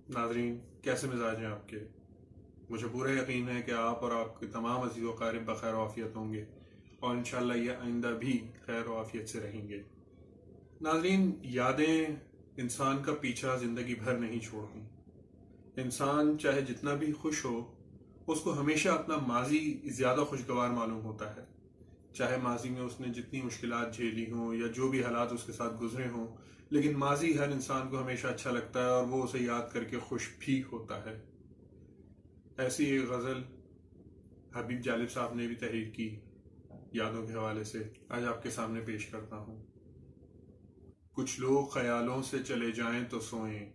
ناظرین، کیسے مزاج ہیں آپ کے؟ مجھے پورا یقین ہے کہ آپ اور آپ کے تمام عزیز و اقارب بخیر و عافیت ہوں گے، اور انشاءاللہ یہ آئندہ بھی خیر و عافیت سے رہیں گے۔ ناظرین، یادیں انسان کا پیچھا زندگی بھر نہیں چھوڑتی۔ انسان چاہے جتنا بھی خوش ہو، اس کو ہمیشہ اپنا ماضی زیادہ خوشگوار معلوم ہوتا ہے۔ چاہے ماضی میں اس نے جتنی مشکلات جھیلی ہوں یا جو بھی حالات اس کے ساتھ گزرے ہوں، لیکن ماضی ہر انسان کو ہمیشہ اچھا لگتا ہے اور وہ اسے یاد کر کے خوش بھی ہوتا ہے۔ ایسی ایک غزل حبیب جالب صاحب نے بھی تحریر کی یادوں کے حوالے سے، آج آپ کے سامنے پیش کرتا ہوں۔ کچھ لوگ خیالوں سے چلے جائیں تو سوئیں،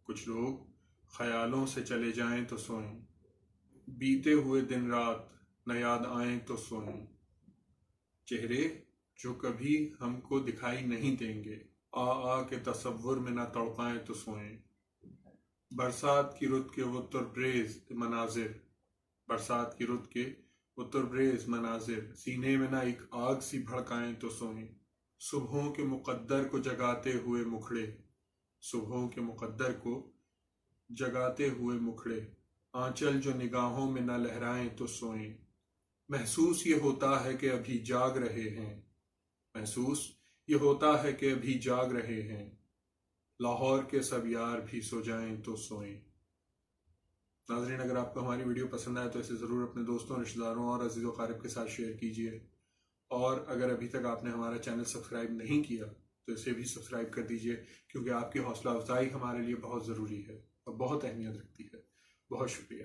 کچھ لوگ خیالوں سے چلے جائیں تو سوئیں، بیتے ہوئے دن رات نہ یاد آئیں تو سوئیں، چہرے جو کبھی ہم کو دکھائی نہیں دیں گے، آ کے تصور میں نہ تڑپائیں تو سوئیں، برسات کی رت کے وہ تربریز مناظر، برسات کی رت کے وہ تربریز مناظر، سینے میں نہ ایک آگ سی بھڑکائیں تو سوئیں، صبحوں کے مقدر کو جگاتے ہوئے مکھڑے، صبحوں کے مقدر کو جگاتے ہوئے مکھڑے، آنچل جو نگاہوں میں نہ لہرائیں تو سوئیں، محسوس یہ ہوتا ہے کہ ابھی جاگ رہے ہیں، محسوس یہ ہوتا ہے کہ ابھی جاگ رہے ہیں، لاہور کے سب یار بھی سو جائیں تو سوئیں۔ ناظرین، اگر آپ کو ہماری ویڈیو پسند آئے تو اسے ضرور اپنے دوستوں، رشتہ داروں اور عزیز و اقارب کے ساتھ شیئر کیجیے، اور اگر ابھی تک آپ نے ہمارا چینل سبسکرائب نہیں کیا تو اسے بھی سبسکرائب کر دیجیے، کیونکہ آپ کی حوصلہ افزائی ہمارے لیے بہت ضروری ہے اور بہت اہمیت رکھتی ہے۔ بہت شکریہ۔